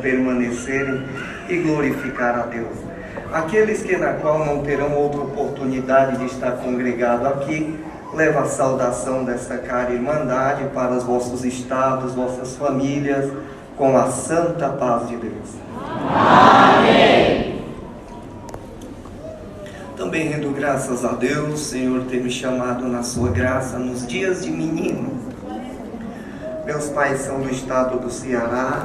permanecerem e glorificar a Deus. Aqueles que na qual não terão outra oportunidade de estar congregado aqui, leva a saudação desta cara irmandade para os vossos estados, vossas famílias, com a santa paz de Deus. Amém. Também rendo graças a Deus, Senhor, ter me chamado na sua graça nos dias de menino. Meus pais são do estado do Ceará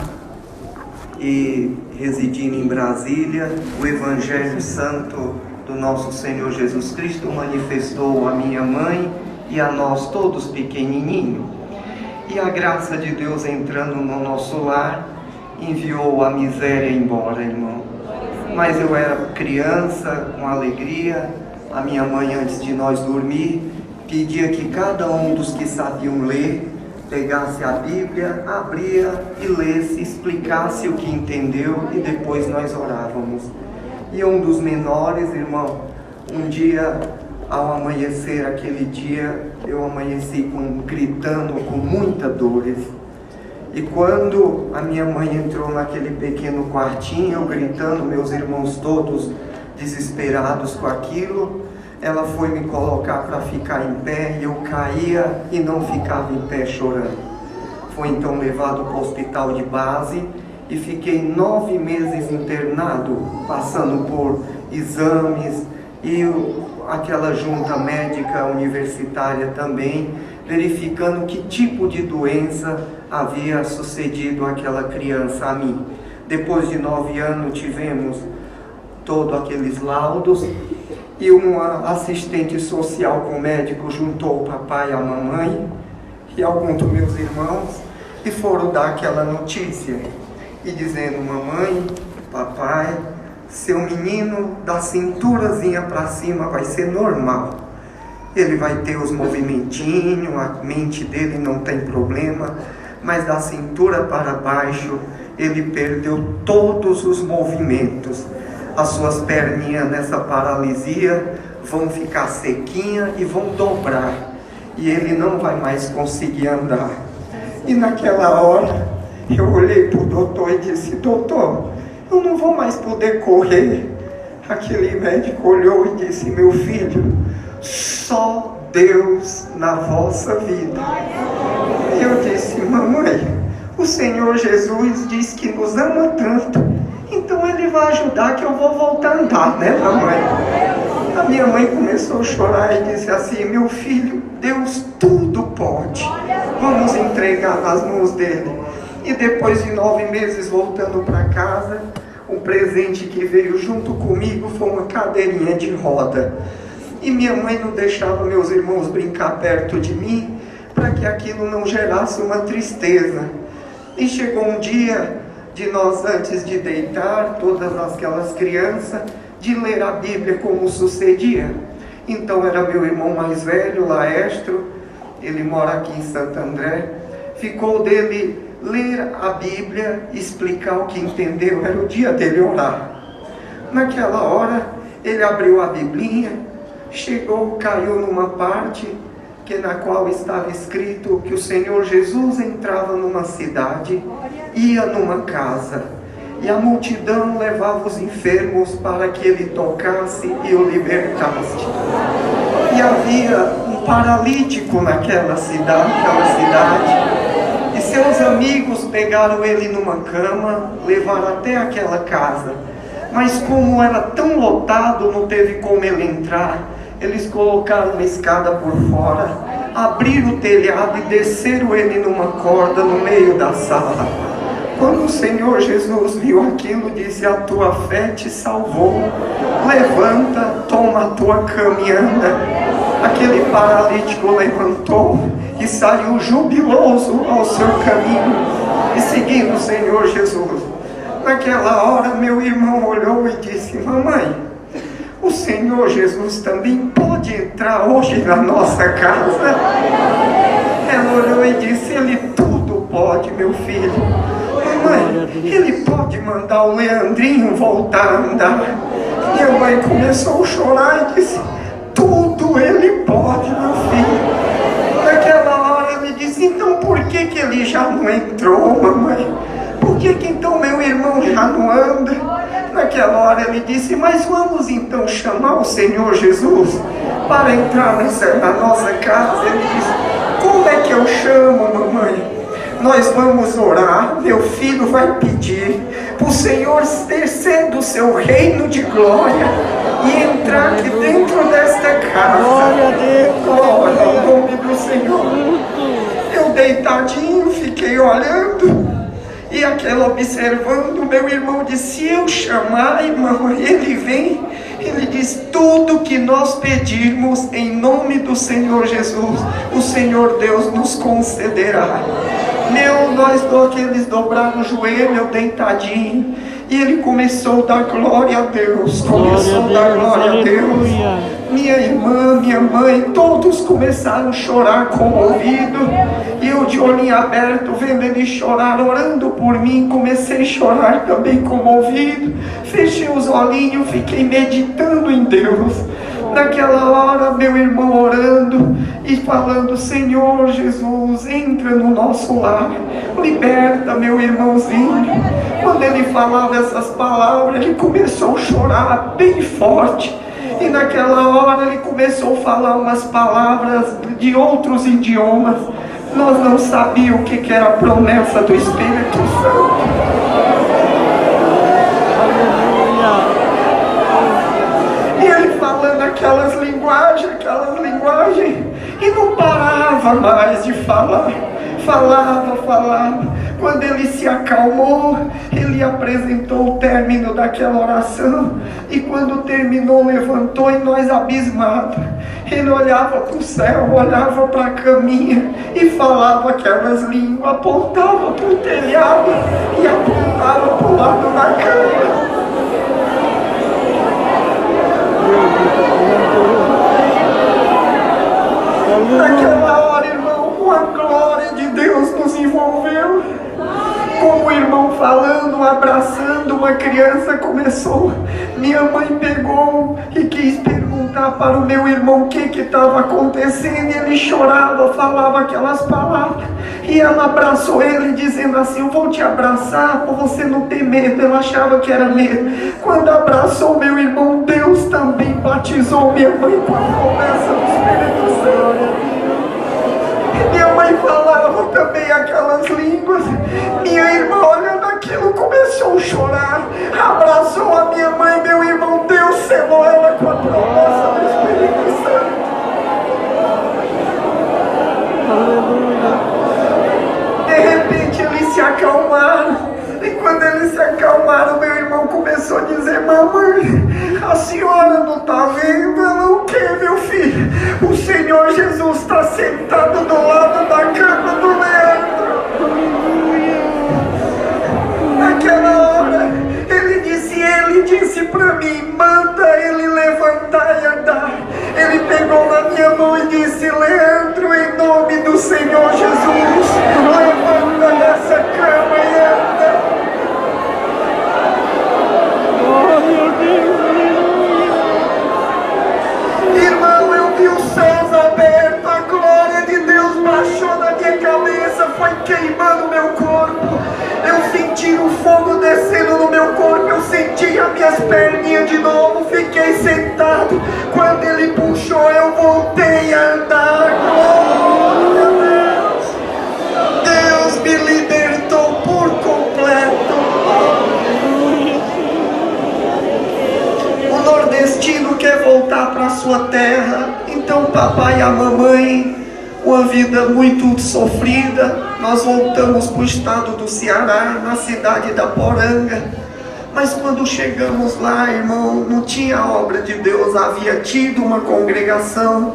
e residindo em Brasília, o Evangelho Santo do nosso Senhor Jesus Cristo manifestou a minha mãe e a nós todos pequenininhos. E a graça de Deus entrando no nosso lar enviou a miséria embora, irmão. Mas eu era criança, com alegria. A minha mãe, antes de nós dormir, pedia que cada um dos que sabiam ler pegasse a Bíblia, abria e lesse, explicasse o que entendeu e depois nós orávamos. E um dos menores, irmão, um dia, ao amanhecer aquele dia, eu amanheci gritando com muita dores. E quando a minha mãe entrou naquele pequeno quartinho, eu gritando, meus irmãos todos desesperados com aquilo, ela foi me colocar para ficar em pé e eu caía e não ficava em pé chorando. Foi então levado para o hospital de base e fiquei 9 meses internado, passando por exames e aquela junta médica universitária também, verificando que tipo de doença havia sucedido àquela criança a mim. Depois de 9 anos tivemos todos aqueles laudos e uma assistente social com o médico juntou o papai e a mamãe e alguns dos meus irmãos e foram dar aquela notícia e dizendo: mamãe, papai, seu menino da cinturazinha para cima vai ser normal, ele vai ter os movimentinhos, a mente dele não tem problema, mas da cintura para baixo ele perdeu todos os movimentos. As suas perninhas nessa paralisia vão ficar sequinhas e vão dobrar. E ele não vai mais conseguir andar. E naquela hora, eu olhei para o doutor e disse: doutor, eu não vou mais poder correr. Aquele médico olhou e disse: meu filho, só Deus na vossa vida. E eu disse: mamãe, o Senhor Jesus diz que nos ama tanto. Então ele vai ajudar que eu vou voltar a andar, né, mamãe? A minha mãe começou a chorar e disse assim: meu filho, Deus tudo pode. Vamos entregar nas mãos dele. E depois de 9 meses voltando para casa, o presente que veio junto comigo foi uma cadeirinha de roda. E minha mãe não deixava meus irmãos brincar perto de mim, para que aquilo não gerasse uma tristeza. E chegou um dia de nós, antes de deitar, todas aquelas crianças, de ler a Bíblia como sucedia. Então era meu irmão mais velho, Laestro, ele mora aqui em Santo André, ficou dele ler a Bíblia, explicar o que entendeu, era o dia dele orar. Naquela hora, ele abriu a Biblinha, chegou, caiu numa parte na qual estava escrito que o Senhor Jesus entrava numa cidade, ia numa casa, e a multidão levava os enfermos para que ele tocasse e o libertasse. E havia um paralítico naquela cidade, e seus amigos pegaram ele numa cama, levaram até aquela casa. Mas como era tão lotado, não teve como ele entrar. Eles colocaram uma escada por fora, abriram o telhado e desceram ele numa corda no meio da sala. Quando o Senhor Jesus viu aquilo, disse: a tua fé te salvou, levanta, toma a tua cama e anda. Aquele paralítico levantou e saiu jubiloso ao seu caminho e seguindo o Senhor Jesus. Naquela hora meu irmão olhou e disse: mamãe, o Senhor Jesus também pode entrar hoje na nossa casa? Ela olhou e disse: ele tudo pode, meu filho. Mamãe, ele pode mandar o Leandrinho voltar a andar. Minha mãe começou a chorar e disse: tudo ele pode, meu filho. Naquela hora ele disse: então por que ele já não entrou, mamãe? Por dia que então meu irmão já não anda, naquela hora ele disse, mas vamos então chamar o Senhor Jesus para entrar na nossa casa. Ele disse, como é que eu chamo, mamãe? Nós vamos orar, meu filho vai pedir para o Senhor descer do seu reino de glória e entrar aqui dentro desta casa. Glória a Deus. Glória ao nome do Senhor. Eu deitadinho, fiquei olhando e aquela observando. Meu irmão disse, se eu chamar, irmão, ele vem. Ele diz, tudo que nós pedirmos em nome do Senhor Jesus, o Senhor Deus nos concederá. Eles dobraram o joelho, eu deitadinho, e ele começou a dar glória a Deus, começou a dar glória a Deus. Minha irmã, minha mãe, todos começaram a chorar comovido, e eu de olhinho aberto, vendo ele chorar, orando por mim, comecei a chorar também comovido, fechei os olhinhos, fiquei meditando em Deus. Naquela hora, meu irmão orando e falando, Senhor Jesus, entra no nosso lar, liberta meu irmãozinho. Quando ele falava essas palavras, ele começou a chorar bem forte. E naquela hora ele começou a falar umas palavras de outros idiomas. Nós não sabíamos o que era a promessa do Espírito Santo. Falando aquelas linguagens, e não parava mais de falar, falava. Quando ele se acalmou, ele apresentou o término daquela oração, e quando terminou, levantou e nós abismados. Ele olhava para o céu, olhava para a caminha e falava aquelas línguas, apontava para o telhado e apontava para o lado da cama. Naquela hora, irmão, uma glória de Deus nos envolveu. Como o irmão falando, abraçando uma criança, começou. Minha mãe pegou e quis perguntar para o meu irmão o que estava acontecendo. E ele chorava, falava aquelas palavras. E ela abraçou ele, dizendo assim, eu vou te abraçar para você não ter medo. Ela achava que era medo. Quando abraçou meu irmão, Deus também batizou minha mãe com a promessa do Espírito Santo. Minha mãe falava também aquelas línguas. Minha irmã, olhando aquilo, começou a chorar. Abraçou a minha mãe, meu irmão. Deus selou ela com a promessa do Espírito Santo. Aleluia. De repente eles se acalmaram. E quando eles se acalmaram, meu irmão começou a dizer, mamãe, a senhora não está vendo? Ela, o que, meu filho? O Senhor Jesus está sentado do lado da cama do Leandro. Naquela hora, ele disse para mim, manda ele levantar e andar. Ele pegou na minha mão e disse, Leandro, em nome do Senhor Jesus, levanta dessa cama e anda. Irmão, eu vi os céus abertos, a glória de Deus baixou na minha cabeça, foi queimando meu corpo. Eu senti o fogo descendo no meu corpo, eu senti as minhas perninhas de novo, fiquei sentado. Quando ele puxou, eu voltei a andar. Glória a Deus! Deus me libertou por completo. O nordestino quer voltar para sua terra, então papai e a mamãe, uma vida muito sofrida, nós voltamos para o estado do Ceará, na cidade da Poranga. Mas quando chegamos lá, irmão, não tinha obra de Deus, havia tido uma congregação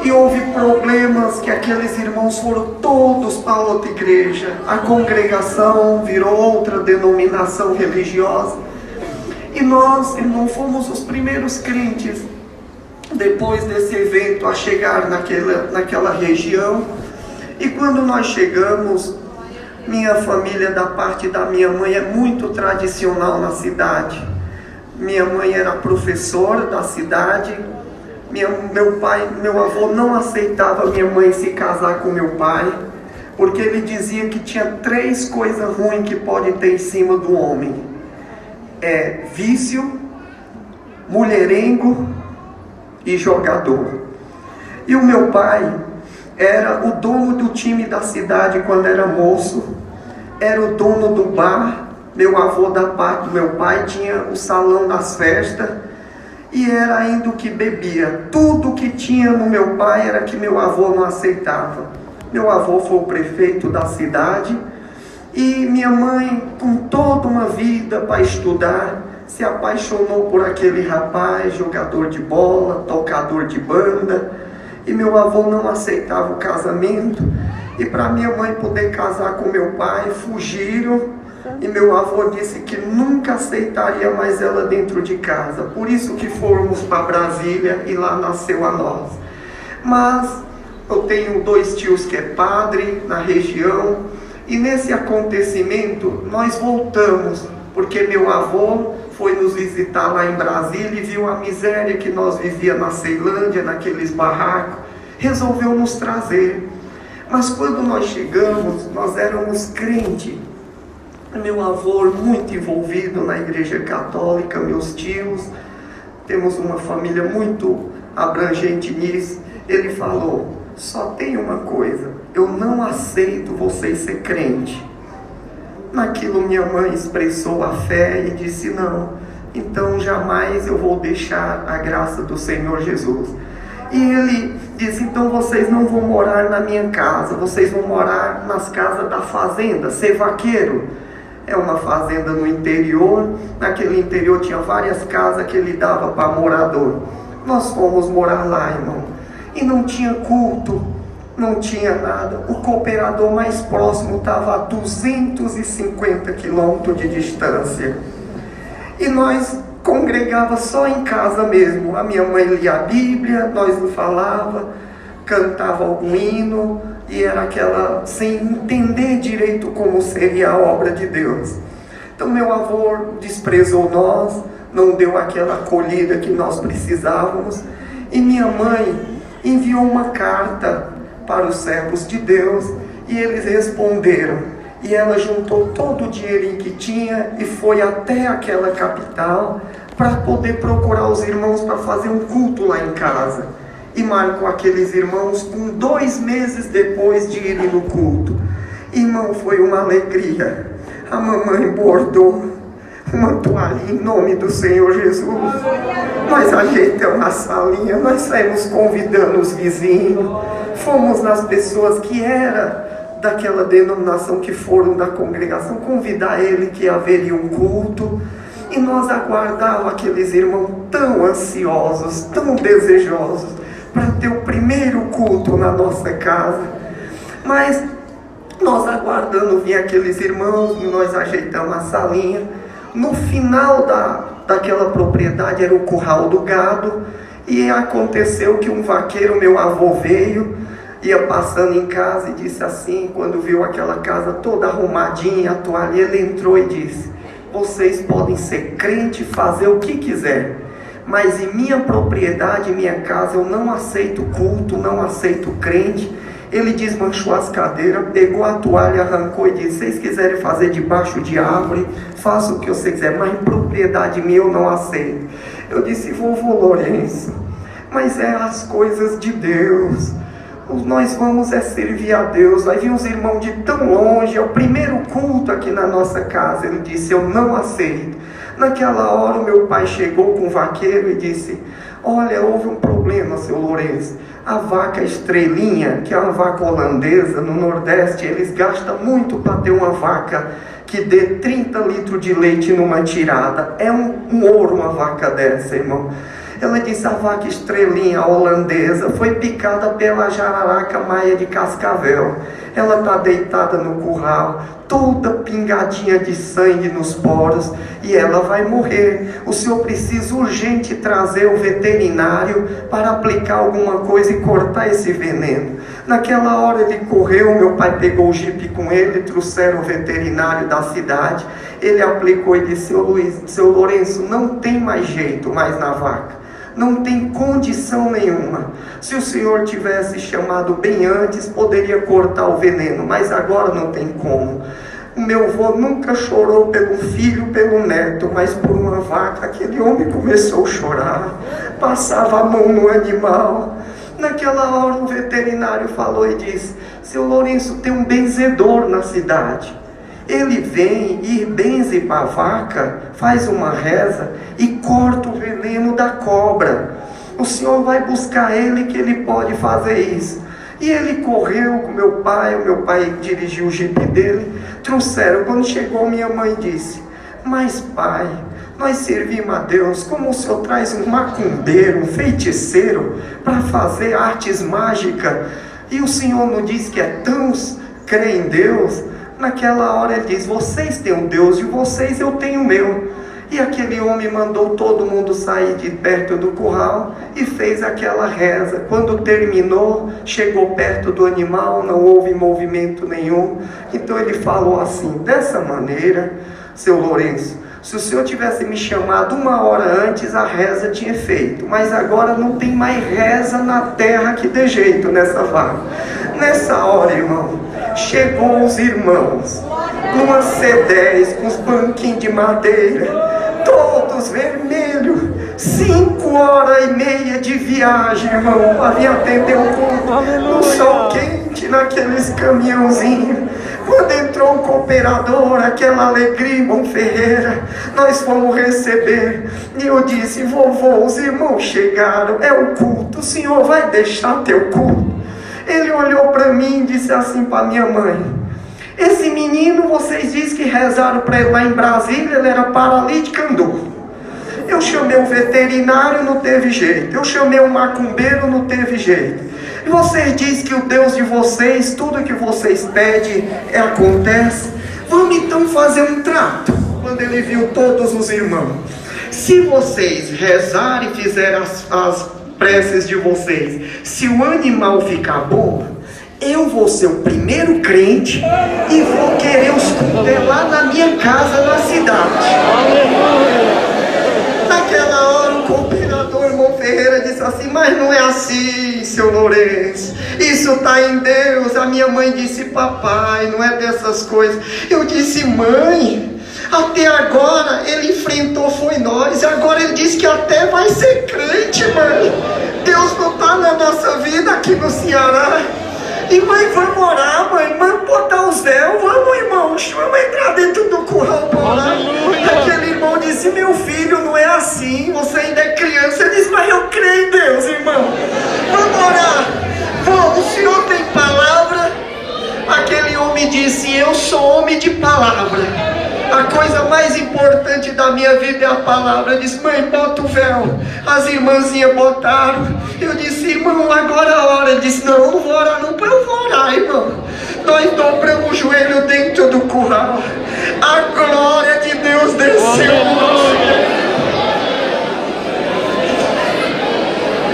e houve problemas que aqueles irmãos foram todos para outra igreja. A congregação virou outra denominação religiosa. E nós, irmão, fomos os primeiros crentes, depois desse evento, a chegar naquela região. E quando nós chegamos, minha família, da parte da minha mãe, é muito tradicional na cidade. Minha mãe era professora da cidade. Meu avô não aceitava minha mãe se casar com meu pai, porque ele dizia que tinha 3 coisas ruins que pode ter em cima do homem: vício, mulherengo e jogador. E o meu pai era o dono do time da cidade quando era moço, era o dono do bar. Meu avô, da parte do meu pai, tinha o salão das festas e era ainda o que bebia. Tudo que tinha no meu pai era que meu avô não aceitava. Meu avô foi o prefeito da cidade e minha mãe, com toda uma vida para estudar, se apaixonou por aquele rapaz, jogador de bola, tocador de banda, e meu avô não aceitava o casamento. E para minha mãe poder casar com meu pai, fugiram. E meu avô disse que nunca aceitaria mais ela dentro de casa. Por isso que fomos para Brasília e lá nasceu a nós. Mas eu tenho 2 tios que é padre na região. E nesse acontecimento nós voltamos, porque meu avô foi nos visitar lá em Brasília e viu a miséria que nós vivíamos na Ceilândia, naqueles barracos. Resolveu nos trazer. Mas quando nós chegamos, nós éramos crentes. Meu avô muito envolvido na igreja católica, meus tios, temos uma família muito abrangente nisso. Ele falou: só tem uma coisa, eu não aceito vocês ser crente. Naquilo minha mãe expressou a fé e disse: não, então jamais eu vou deixar a graça do Senhor Jesus. E ele disse: então vocês não vão morar na minha casa, vocês vão morar nas casas da fazenda, ser vaqueiro. É uma fazenda no interior. Naquele interior tinha várias casas que ele dava para morador. Nós fomos morar lá, irmão. E não tinha culto, não tinha nada. O cooperador mais próximo estava a 250 quilômetros de distância. E nós congregava só em casa mesmo. A minha mãe lia a Bíblia, nós não falava, cantava algum hino. E era aquela, sem entender direito como seria a obra de Deus. Então meu avô desprezou nós, não deu aquela acolhida que nós precisávamos. E minha mãe enviou uma carta para os servos de Deus e eles responderam. E ela juntou todo o dinheirinho que tinha e foi até aquela capital para poder procurar os irmãos para fazer um culto lá em casa. E marcou aqueles irmãos com 2 meses depois de irem no culto. Irmão, foi uma alegria. A mamãe bordou uma toalha em nome do Senhor Jesus. Nós ajeitamos a salinha, nós saímos convidando os vizinhos. Fomos nas pessoas que era daquela denominação, que foram da congregação, convidar ele que haveria um culto. E nós aguardávamos aqueles irmãos tão ansiosos, tão desejosos para ter o primeiro culto na nossa casa. Mas nós aguardando vir aqueles irmãos, nós ajeitamos a salinha. No final daquela propriedade era o curral do gado. E aconteceu que um vaqueiro, meu avô, veio, ia passando em casa e disse assim, quando viu aquela casa toda arrumadinha, a toalha, ele entrou e disse: vocês podem ser crente e fazer o que quiser, mas em minha propriedade, em minha casa, eu não aceito culto, não aceito crente. Ele desmanchou as cadeiras, pegou a toalha, arrancou e disse: vocês quiserem fazer debaixo de árvore, faça o que você quiser, mas em propriedade minha eu não aceito. Eu disse: vovô Lourenço, mas é as coisas de Deus. Nós vamos servir a Deus. Vai vir os irmãos de tão longe, é o primeiro culto aqui na nossa casa. Ele disse: eu não aceito. Naquela hora o meu pai chegou com o vaqueiro e disse: olha, houve um problema, seu Lourenço. A vaca estrelinha, que é uma vaca holandesa, no Nordeste, eles gastam muito para ter uma vaca que dê 30 litros de leite numa tirada. É um ouro uma vaca dessa, irmão. Ela disse: a vaca estrelinha holandesa foi picada pela jararaca maia de Cascavel. Ela está deitada no curral, toda pingadinha de sangue nos poros, e ela vai morrer. O senhor precisa urgente trazer o veterinário para aplicar alguma coisa e cortar esse veneno. Naquela hora ele correu, meu pai pegou o jipe com ele, trouxeram o veterinário da cidade. Ele aplicou e disse: seu Lourenço, não tem mais jeito mais na vaca. não tem condição nenhuma. Se o Senhor tivesse chamado bem antes, poderia cortar o veneno, mas agora não tem como. O meu avô nunca chorou pelo filho, pelo neto, mas por uma vaca. Aquele homem começou a chorar, passava a mão no animal. Naquela hora o veterinário falou e disse: seu Lourenço, tem um benzedor na cidade. Ele vem e benze para a vaca, faz uma reza e corta o veneno da cobra. O senhor vai buscar ele, que ele pode fazer isso. E ele correu com meu pai, o meu pai dirigiu o jipe dele, trouxeram. Quando chegou, minha mãe disse: mas pai, nós servimos a Deus, como o senhor traz um macumbeiro, um feiticeiro, para fazer artes mágicas, e o senhor não diz que é tão crê em Deus? Naquela hora ele diz: vocês têm um Deus de vocês, eu tenho o meu. E aquele homem mandou todo mundo sair de perto do curral e fez aquela reza. Quando terminou, chegou perto do animal, não houve movimento nenhum. Então ele falou assim: dessa maneira, seu Lourenço, se o senhor tivesse me chamado 1 hora antes, a reza tinha feito. Mas agora não tem mais reza na terra que dê jeito nessa vaca. Nessa hora, irmão, chegou os irmãos, numa C10, com os banquinhos de madeira, todos vermelhos, 5h30 de viagem, irmão, para vir atender o culto, no sol quente, naqueles caminhãozinhos. Quando entrou o cooperador, aquela alegria, irmão Ferreira, nós fomos receber. E eu disse: vovô, os irmãos chegaram, é o culto, o senhor vai deixar teu culto? Ele olhou para mim e disse assim para minha mãe: esse menino, vocês dizem que rezaram para ele lá em Brasília, ele era paralítico, andou. Eu chamei o veterinário, não teve jeito. Eu chamei o macumbeiro, não teve jeito. E vocês dizem que o Deus de vocês, tudo que vocês pedem, acontece. Vamos então fazer um trato. Quando ele viu todos os irmãos: se vocês rezarem e fizerem as preces de vocês, se o animal ficar bom, eu vou ser o primeiro crente e vou querer os cultos lá na minha casa, na cidade. Naquela hora o cooperador, irmão Ferreira, disse assim: mas não é assim, seu Lourenço, isso está em Deus. A minha mãe disse: papai, não é dessas coisas. Eu disse: mãe, até agora ele enfrentou foi nós, agora ele disse que até vai ser crente, mãe. Deus não está na nossa vida aqui no Ceará. E mãe, vamos orar, mãe, vamos botar os véus, vamos, irmãos, vamos entrar dentro do curral para orar. Aquele irmão disse: meu filho, não é assim, você ainda é criança. Eu disse: mas eu creio em Deus, irmão, vamos orar. Vamos, o senhor tem palavra? Aquele homem disse: eu sou homem de palavra. A coisa mais importante da minha vida é a palavra. Eu disse: mãe, bota o véu. As irmãzinhas botaram. Eu disse: irmão, agora a hora. Ele disse: não, não vou orar não. Eu vou orar, irmão. Nós dobramos o joelho dentro do curral. A glória de Deus desceu.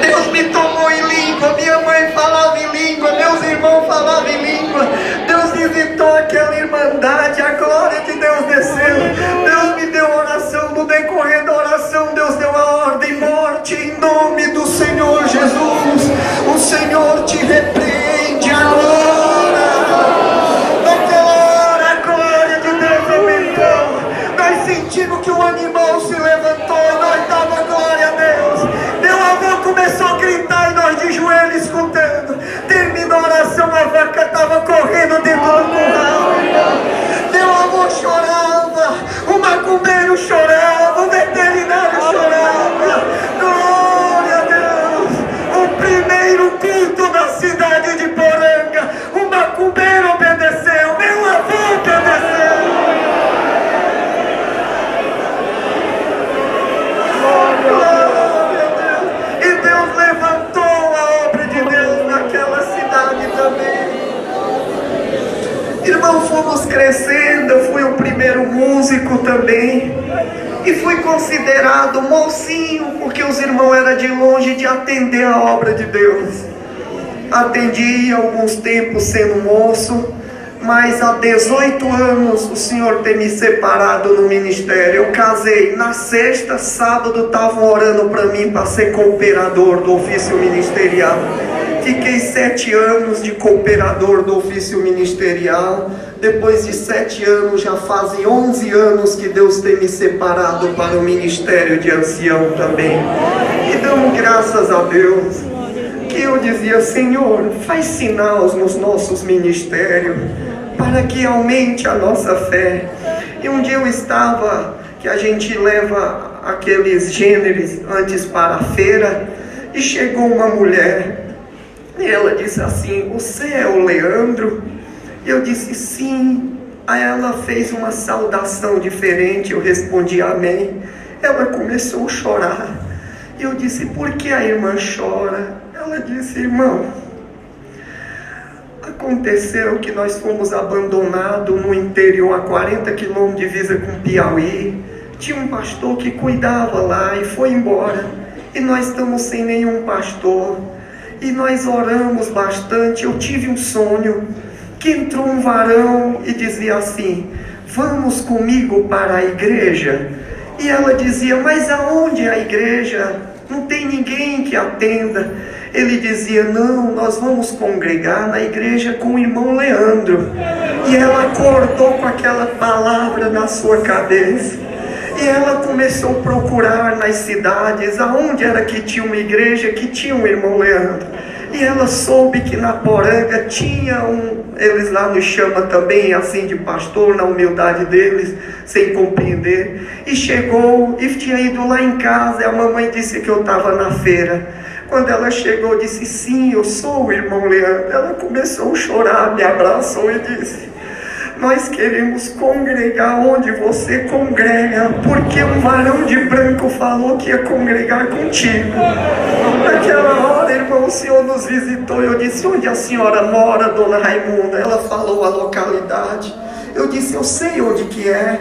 Deus me tomou em língua. Minha mãe falava em língua, meus irmãos falavam em língua. Deus visitou aquela irmandade, a glória de Deus desceu. Deus me deu oração, no decorrer da oração Deus deu a ordem: morte em nome do Senhor Jesus. O Senhor te repreende agora. Naquela hora a glória de Deus aumentou. Nós sentimos que o animal se levantou e nós dávamos glória a Deus. Meu avô começou a gritar e nós de joelho escutando. Terminou a oração, a vaca estava correndo dentro do curral. Meu avô chorava, o macumbeiro chorava, o veterinário chorava. Glória a Deus! O primeiro culto da cidade de Poranga, o macumbeiro obedeceu, meu avô obedeceu. Glória a Deus! E Deus levantou a obra de Deus naquela cidade também. Irmão, fomos crescendo, eu fui o primeiro músico também. E fui considerado mocinho, porque os irmãos eram de longe de atender a obra de Deus. Atendi alguns tempos sendo moço, mas há 18 anos o Senhor tem me separado no ministério. Eu casei na sexta, sábado estavam orando para mim para ser cooperador do ofício ministerial. Fiquei 7 anos de cooperador do ofício ministerial. Depois de 7 anos, já fazem 11 anos que Deus tem me separado para o ministério de ancião também. E damos graças a Deus, que eu dizia: Senhor, faz sinais nos nossos ministérios, para que aumente a nossa fé. E um dia eu estava, que a gente leva aqueles gêneros antes para a feira, e chegou uma mulher, e ela disse assim: você é o Leandro? Eu disse sim. Aí ela fez uma saudação diferente, eu respondi amém. Ela começou a chorar. Eu disse: por que a irmã chora? Ela disse: irmão, aconteceu que nós fomos abandonados no interior, a 40 quilômetros de divisa com Piauí. Tinha um pastor que cuidava lá e foi embora. E nós estamos sem nenhum pastor. E nós oramos bastante. Eu tive um sonho que entrou um varão e dizia assim: vamos comigo para a igreja. E ela dizia: mas aonde é a igreja? Não tem ninguém que atenda. Ele dizia: não, nós vamos congregar na igreja com o irmão Leandro. E ela acordou com aquela palavra na sua cabeça. E ela começou a procurar nas cidades aonde era que tinha uma igreja que tinha um irmão Leandro. E ela soube que na Poranga tinha eles lá nos chamam também assim de pastor, na humildade deles, sem compreender. E chegou e tinha ido lá em casa, e a mamãe disse que eu estava na feira. Quando ela chegou, disse: sim, eu sou o irmão Leandro. Ela começou a chorar, me abraçou e disse: nós queremos congregar onde você congrega, porque um varão de branco falou que ia congregar contigo. Naquela hora, irmão, o Senhor nos visitou. Eu disse: onde a senhora mora, dona Raimunda? Ela falou a localidade. Eu disse: eu sei onde que é.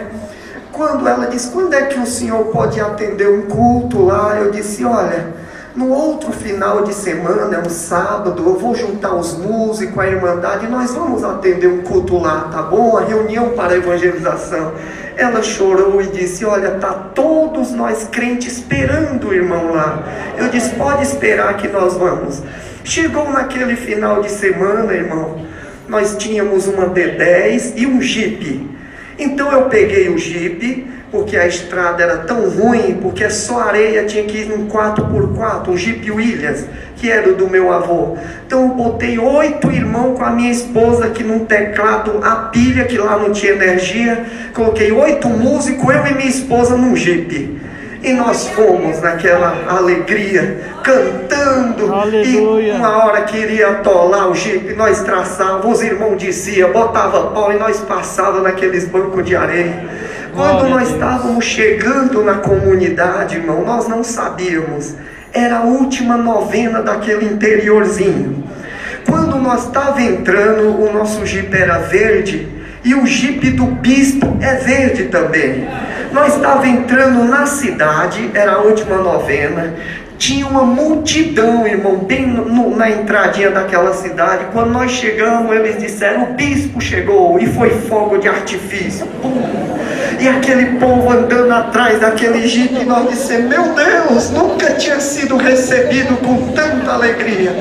Quando ela disse: quando é que o senhor pode atender um culto lá? Eu disse: olha, no outro final de semana, um sábado, eu vou juntar os músicos, a irmandade, e nós vamos atender um culto lá, tá bom? A reunião para a evangelização. Ela chorou e disse: olha, tá todos nós crentes esperando o irmão lá. Eu disse: pode esperar que nós vamos. Chegou naquele final de semana, irmão, nós tínhamos uma D10 e um Jeep. Então eu peguei o Jeep, porque a estrada era tão ruim, porque só areia, tinha que ir num 4x4, um Jeep Williams, que era do meu avô. Então eu botei 8 irmãos com a minha esposa aqui num teclado, a pilha, que lá não tinha energia. Coloquei 8 músicos, eu e minha esposa num Jeep. E nós fomos naquela alegria, cantando. Aleluia. E uma hora que iria atolar o Jeep, nós traçávamos, os irmãos diziam, botava pau e nós passávamos naqueles bancos de areia. Quando nós estávamos chegando na comunidade, irmão, nós não sabíamos. Era a última novena daquele interiorzinho. Quando nós estávamos entrando, o nosso Jeep era verde. E o Jeep do bispo é verde também. Nós estávamos entrando na cidade, era a última novena. Tinha uma multidão, irmão, bem na entradinha daquela cidade. Quando nós chegamos, eles disseram: o bispo chegou. E foi fogo de artifício. Pum. E aquele povo andando atrás daquele Jeep. E nós dissemos: meu Deus, nunca tinha sido recebido com tanta alegria.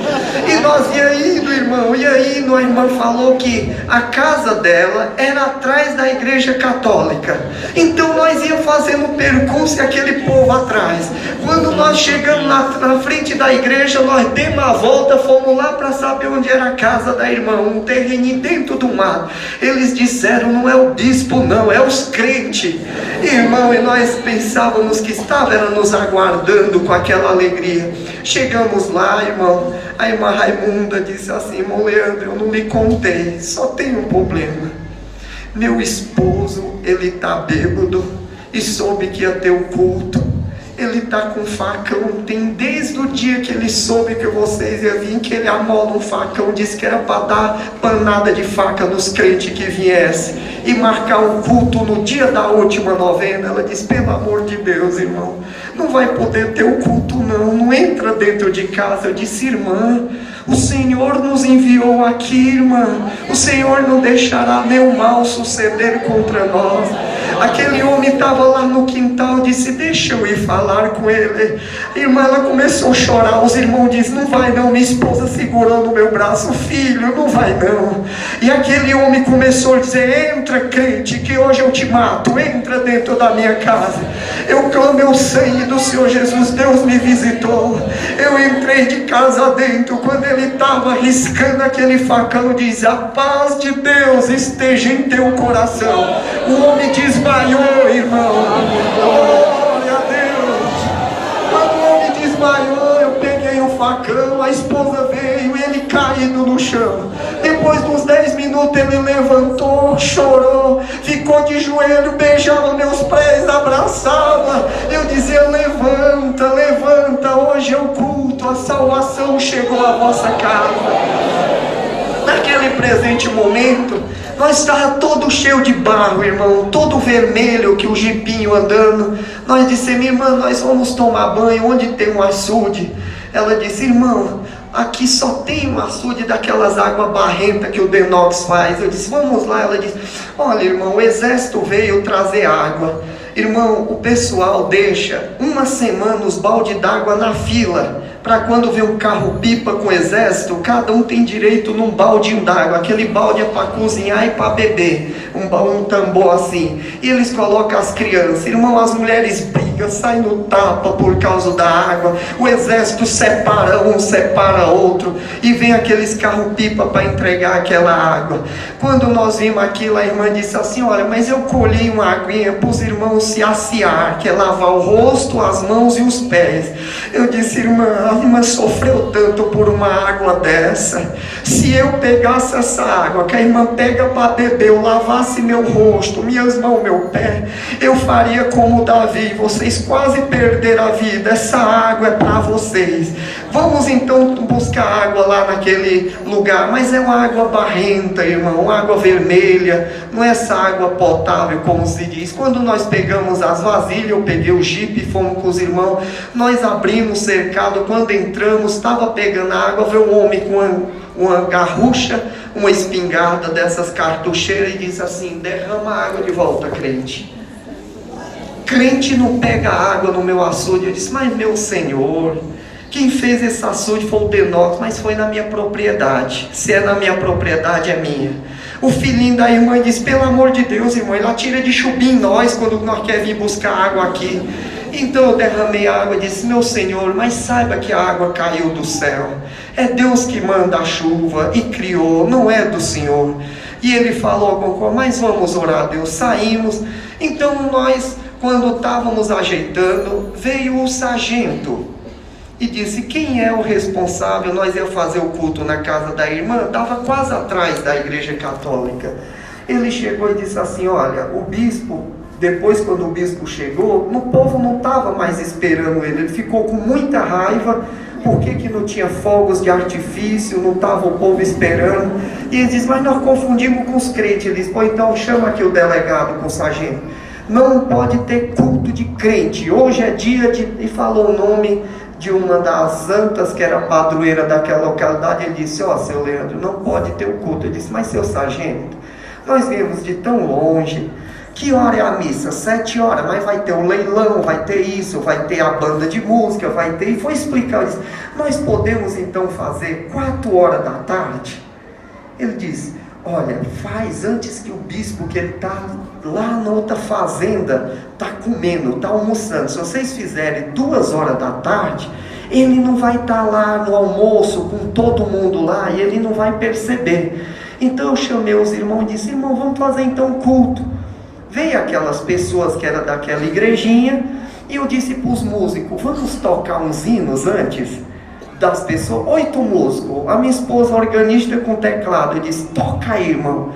E nós ia indo, irmão. E aí a irmã falou que a casa dela era atrás da igreja católica. Então nós íamos fazendo percurso e aquele povo atrás. Quando nós chegamos na frente da igreja, nós demos a volta, fomos lá para saber onde era a casa da irmã, um terreninho dentro do mato. Eles disseram: não é o bispo não, é os crentes. Irmão, e nós pensávamos que estava nos aguardando com aquela alegria. Chegamos lá, irmão, a irmã Raimunda disse assim: irmão Leandro, eu não lhe contei, só tem um problema. Meu esposo, ele está bêbado e soube que ia ter o culto. Ele está com facão, tem desde o dia que ele soube que vocês iam vir, que ele amola um facão, disse que era para dar panada de faca nos crentes que viessem, e marcar um culto no dia da última novena. Ela disse: pelo amor de Deus, irmão, não vai poder ter o culto não entra dentro de casa. Eu disse: irmã, O Senhor nos enviou aqui, irmã. O Senhor não deixará nenhum mal suceder contra nós. Aquele homem estava lá no quintal, disse: deixa eu ir falar com ele. A irmã, ela começou a chorar. Os irmãos disseram: não vai não. Minha esposa segurando o meu braço: filho, não vai não. E aquele homem começou a dizer: entra, crente, que hoje eu te mato. Entra dentro da minha casa. Eu clamei o sangue do Senhor Jesus. Deus me visitou. Eu entrei de casa dentro. Quando ele estava riscando aquele facão, diz: a paz de Deus esteja em teu coração. O homem desmaiou, irmão. Glória a Deus. Quando o homem desmaiou, eu peguei o facão, a esposa veio, ele caído no chão. Depois de uns 10 minutos ele levantou, chorou, ficou de joelho, beijava meus pés, abraçava. Eu dizia: levanta, levanta, hoje é o culto, a salvação chegou à vossa casa. Naquele presente momento, nós estávamos todo cheio de barro, irmão, todo vermelho, que o jipinho andando. Nós dissemos: irmã, nós vamos tomar banho, onde tem um açude? Ela disse: irmão, aqui só tem um açude daquelas águas barrentas que o Denox faz. Eu disse: vamos lá. Ela disse: olha, irmão, o exército veio trazer água. Irmão, o pessoal deixa uma semana os baldes d'água na fila, para quando vê um carro-pipa com exército, cada um tem direito num baldinho d'água. Aquele balde é para cozinhar e para beber, um tambor assim. E eles colocam as crianças. Irmão, as mulheres brigam, saem no tapa por causa da água. O exército separa um, separa outro, e vem aqueles carro-pipa para entregar aquela água. Quando nós vimos aquilo, a irmã disse assim: olha, mas eu colhi uma aguinha para os irmãos se assear, que é lavar o rosto, as mãos e os pés. Eu disse: irmã, a irmã sofreu tanto por uma água dessa. Se eu pegasse essa água que a irmã pega para beber, eu lavasse meu rosto, minhas mãos, meu pé, eu faria como Davi. Vocês quase perderam a vida. Essa água é para vocês. Vamos então buscar água lá naquele lugar. Mas é uma água barrenta, irmão, uma água vermelha. Não é essa água potável, como se diz. Quando nós pegamos as vasilhas, eu peguei o jipe e fomos com os irmãos. Nós abrimos o cercado. Quando entramos, estava pegando água, veio um homem com uma garrucha, uma espingarda dessas cartucheiras, e disse assim: derrama a água de volta, crente. Crente não pega água no meu açude. Eu disse: mas meu Senhor, quem fez esse açude foi o Denox, mas foi na minha propriedade. Se é na minha propriedade, é minha. O filhinho da irmã disse: pelo amor de Deus, irmão, ele atira de chubim em nós quando nós queremos vir buscar água aqui. Então eu derramei a água e disse: meu Senhor, mas saiba que a água caiu do céu. É Deus que manda a chuva e criou, não é do Senhor. E ele falou alguma coisa: mas vamos orar a Deus. Saímos. Então nós, quando estávamos ajeitando, veio o sargento e disse: quem é o responsável? Nós íamos fazer o culto na casa da irmã, estava quase atrás da igreja católica. Ele chegou e disse assim: olha, o bispo, depois quando o bispo chegou, o povo não estava mais esperando ele. Ele ficou com muita raiva, porque que não tinha fogos de artifício, não estava o povo esperando. E ele disse: mas nós confundimos com os crentes. Ele disse: pô, então chama aqui o delegado com o sargento. Não pode ter culto de crente, hoje é dia de... E falou o nome de uma das santas que era padroeira daquela localidade. Ele disse: ó, seu Leandro, não pode ter o culto. Ele disse: mas seu sargento, nós viemos de tão longe. Que hora é a missa? 7 horas, mas vai ter o leilão, vai ter isso, vai ter a banda de música, vai ter... E foi explicar. Ele disse: nós podemos então fazer 4 horas da tarde? Ele disse: olha, faz antes que o bispo, que ele está lá na outra fazenda, está comendo, está almoçando. Se vocês fizerem 2 horas da tarde, ele não vai estar lá no almoço com todo mundo lá, e ele não vai perceber. Então eu chamei os irmãos e disse: irmão, vamos fazer então culto. Veio aquelas pessoas que eram daquela igrejinha, e eu disse para os músicos: vamos tocar uns hinos antes das pessoas. 8 músicos, a minha esposa organista com teclado. Eu disse: toca aí, irmão,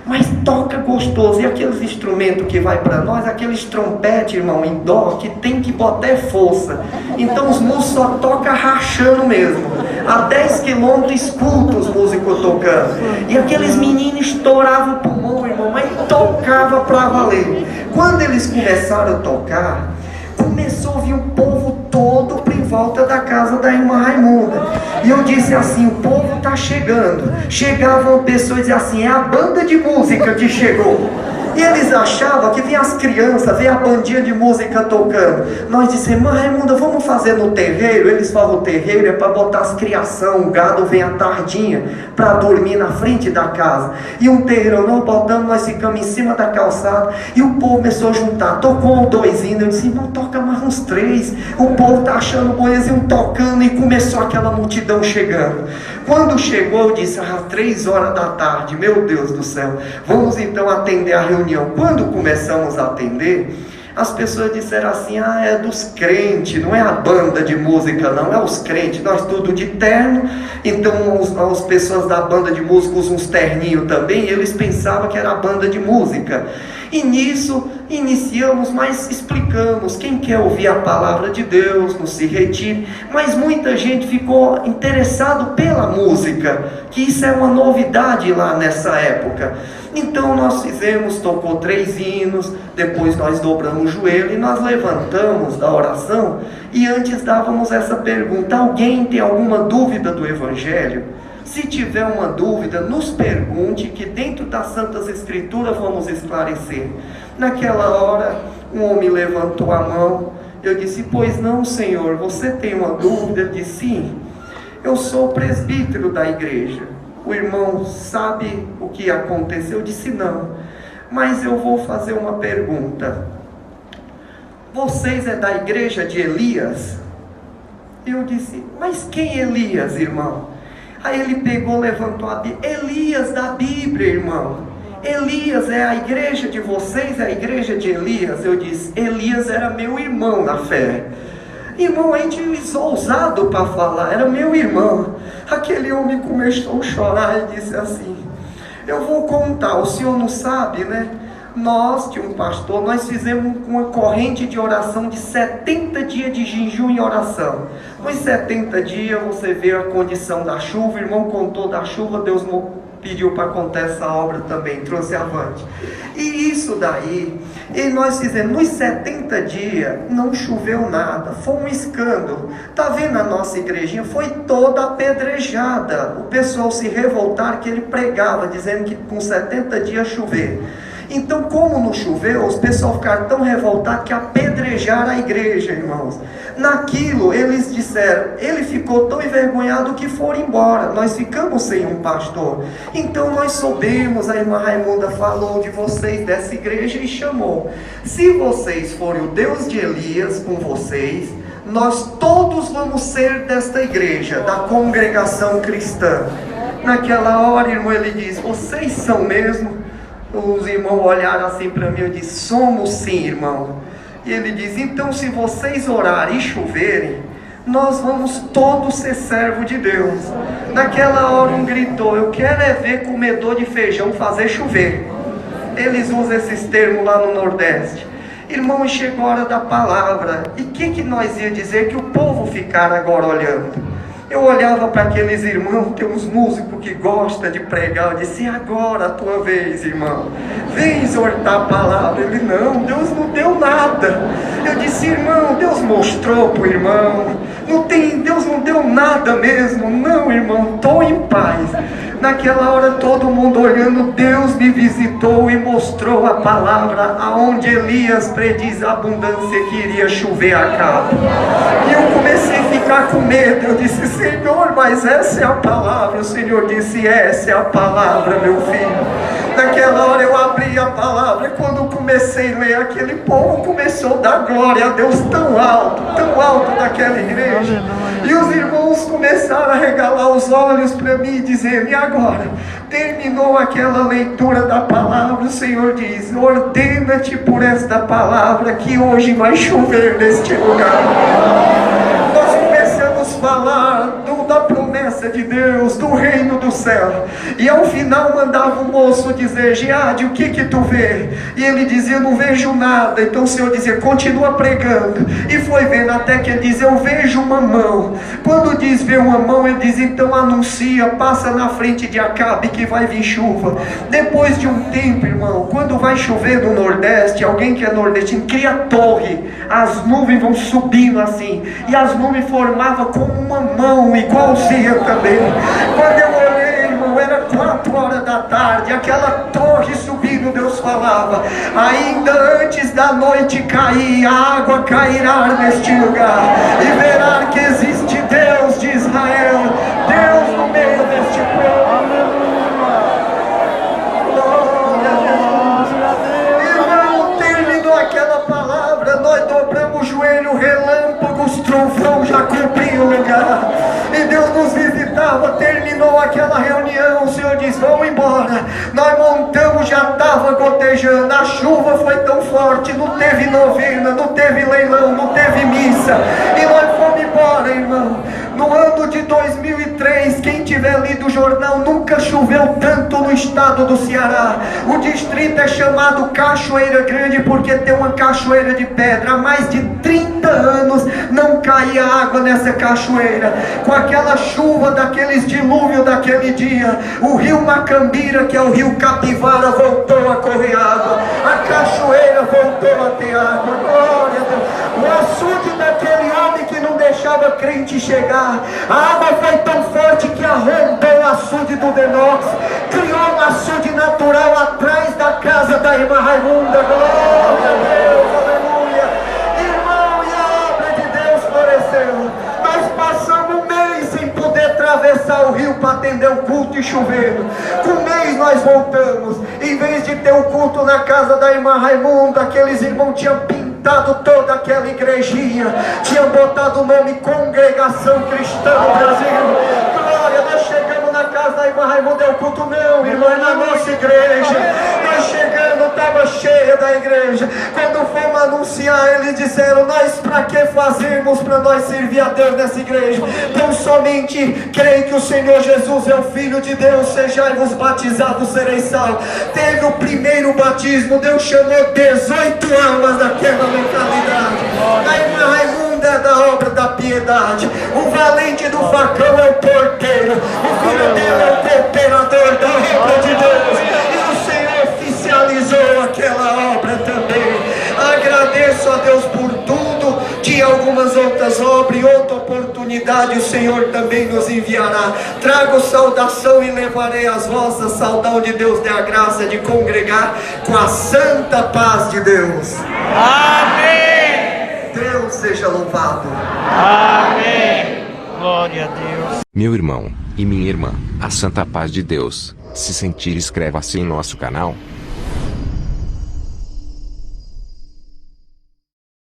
mas toca gostoso. E aqueles instrumentos que vai para nós, aqueles trompetes, irmão, em dó, que tem que botar força. Então os músicos só tocam rachando mesmo. A 10 quilômetros escuta os músicos tocando. E aqueles meninos estouravam o pulmão, irmão, mas tocava para valer. Quando eles começaram a tocar, começou a vir o povo todo em volta da casa da irmã Raimunda. E eu disse assim: o povo está chegando. Chegavam pessoas e diziam assim: é a banda de música que chegou. E eles achavam que vinha as crianças, vinha a bandinha de música tocando. Nós dissemos: irmã Raimunda, vamos fazer no terreiro? Eles falam: o terreiro é para botar as criação, o gado vem à tardinha para dormir na frente da casa. E um terreiro nós botamos, nós ficamos em cima da calçada. E o povo começou a juntar, tocou 2 hinos. Eu disse: irmão, toca mais uns 3. O povo está achando bom, eles iam tocando e começou aquela multidão chegando. Quando chegou, eu disse: 3 horas da tarde, meu Deus do céu, vamos então atender a reunião. Quando começamos a atender, as pessoas disseram assim: é dos crentes, não é a banda de música não, é os crentes, nós tudo de terno. Então as pessoas da banda de música usam uns terninhos também, e eles pensavam que era a banda de música. E nisso iniciamos, mas explicamos: quem quer ouvir a palavra de Deus, não se retire. Mas muita gente ficou interessado pela música, que isso é uma novidade lá nessa época. Então nós tocou 3 hinos, depois nós dobramos o joelho e nós levantamos da oração. E antes dávamos essa pergunta: alguém tem alguma dúvida do Evangelho? Se tiver uma dúvida, nos pergunte, que dentro das Santas Escrituras vamos esclarecer. Naquela hora, um homem levantou a mão. Eu disse: pois não, senhor, você tem uma dúvida? Ele disse: sim, eu sou presbítero da igreja. O irmão sabe o que aconteceu? Eu disse: não, mas eu vou fazer uma pergunta. Vocês é da igreja de Elias? Eu disse: mas quem é Elias, irmão? Aí ele pegou, levantou a Bíblia: Elias da Bíblia, irmão. Elias é a igreja de vocês, é a igreja de Elias? Eu disse: Elias era meu irmão na fé. Irmão, a gente é ousado para falar, era meu irmão. Aquele homem começou a chorar e disse assim: eu vou contar, o senhor não sabe, né? Nós, tinha um pastor, nós fizemos uma corrente de oração de 70 dias de jejum e oração. Nos 70 dias você vê a condição da chuva, o irmão contou da chuva, Deus pediu para contar essa obra também, trouxe avante. E isso daí, e nós fizemos, nos 70 dias, não choveu nada, foi um escândalo. Está vendo a nossa igrejinha? Foi toda apedrejada. O pessoal se revoltaram que ele pregava, dizendo que com 70 dias chover. Então, como não choveu, os pessoal ficaram tão revoltados que apedrejaram a igreja, irmãos. Naquilo, eles disseram, ele ficou tão envergonhado que foram embora. Nós ficamos sem um pastor. Então, nós soubemos, a irmã Raimunda falou de vocês, dessa igreja, e chamou. Se vocês forem o Deus de Elias com vocês, nós todos vamos ser desta igreja, da congregação cristã. Naquela hora, irmão, ele diz: vocês são mesmo? Os irmãos olharam assim para mim, eu disse: somos sim, irmão. E ele diz: então se vocês orarem e choverem, nós vamos todos ser servos de Deus. Naquela hora um gritou: eu quero é ver comedor de feijão fazer chover. Eles usam esses termos lá no Nordeste. Irmão, chegou a hora da palavra. E o que nós ia dizer que o povo ficar agora olhando? Eu olhava para aqueles irmãos, tem uns músicos que gostam de pregar. Eu disse: agora a tua vez, irmão, vem exortar a palavra. Ele: não, Deus não deu nada. Eu disse: irmão, Deus mostrou para o irmão, Deus não deu nada mesmo. Não, irmão, estou em paz. Naquela hora todo mundo olhando, Deus me visitou e mostrou a palavra, aonde Elias prediz a abundância que iria chover a cabo. E eu comecei a ficar com medo. Eu disse: Senhor, mas essa é a palavra. O Senhor disse: essa é a palavra, meu filho. Naquela hora eu abri a palavra, e quando comecei a ler, aquele povo começou a dar glória a Deus tão alto daquela igreja. E os irmãos começaram a regalar os olhos para mim e dizer: e agora? Terminou aquela leitura da palavra, o Senhor diz: ordena-te por esta palavra que hoje vai chover neste lugar. Nós começamos a falar da promessa presença de Deus, do reino do céu. E ao final mandava o moço dizer: Giade, o que tu vê? E ele dizia: não vejo nada. Então o Senhor dizia: continua pregando. E foi vendo até que ele diz: eu vejo uma mão. Quando diz ver uma mão, ele diz: então anuncia, passa na frente de Acabe que vai vir chuva. Depois de um tempo, irmão, quando vai chover no Nordeste, alguém que é nordestino cria torre, as nuvens vão subindo assim, e as nuvens formavam como uma mão, igualzinha também. Quando eu olhei, irmão, era 4 horas da tarde, aquela torre subindo, Deus falava: ainda antes da noite cair, a água cairá neste lugar, e verá que existe Deus de Israel, Deus no meio deste povo. Irmão, terminou aquela palavra, nós dobramos o joelho, relâmpagos, trovão já cobriu o lugar, e Deus nos visitava. Terminou aquela reunião, o Senhor diz: vamos embora. Nós montamos, já estava gotejando, a chuva foi tão forte, não teve novena, não teve leilão, não teve missa, e nós fomos embora, irmão. No ano de 2003, quem tiver lido o jornal, nunca choveu tanto no estado do Ceará. O distrito é chamado Cachoeira Grande porque tem uma cachoeira de pedra. Há mais de 30 anos não caía água nessa cachoeira. Com aquela chuva, daqueles dilúvios daquele dia, o rio Macambira, que é o rio Capivara, voltou a correr água. A cachoeira voltou a ter água. Glória a Deus. O açude daquele homem que não deixava crente chegar, a água foi tão forte que arrombou o açude do Denox, criou um açude natural atrás da casa da irmã Raimunda. Glória a Deus, aleluia. Irmão, e a obra de Deus floresceu. Nós passamos um mês sem poder atravessar o rio para atender o culto e chovendo. Com um mês nós voltamos. Em vez de ter o culto na casa da irmã Raimunda, aqueles irmãos tinham pintado toda aquela igrejinha, tinham botado o nome Congregação Cristã no Brasil. Glória, nós chegamos na casa da irmã Raimunda, é o culto não, irmão, é na nossa igreja. Nós chegando, estava cheia da igreja. Quando fomos anunciar, eles disseram: nós para que fazemos para nós servir a Deus nessa igreja? Então somente creem que o Senhor Jesus é o Filho de Deus, sejai-vos batizados, sereis salvos. Teve o primeiro batismo, Deus chamou 18 almas daquela localidade. A irmã Raimunda é da obra da piedade, o valente do facão é o porteiro, o filho dele é o cooperador da obra de Deus, e o Senhor oficializou aquela obra também. Agradeço a Deus por tudo. Tinha algumas outras obras e outra oportunidade o Senhor também nos enviará. Trago saudação e levarei as vossas. Saudão de Deus, dê a graça de congregar com a santa paz de Deus. Amém. Deus seja louvado. Amém. Glória a Deus. Meu irmão e minha irmã, a santa paz de Deus. Se sentir, inscreva-se em nosso canal.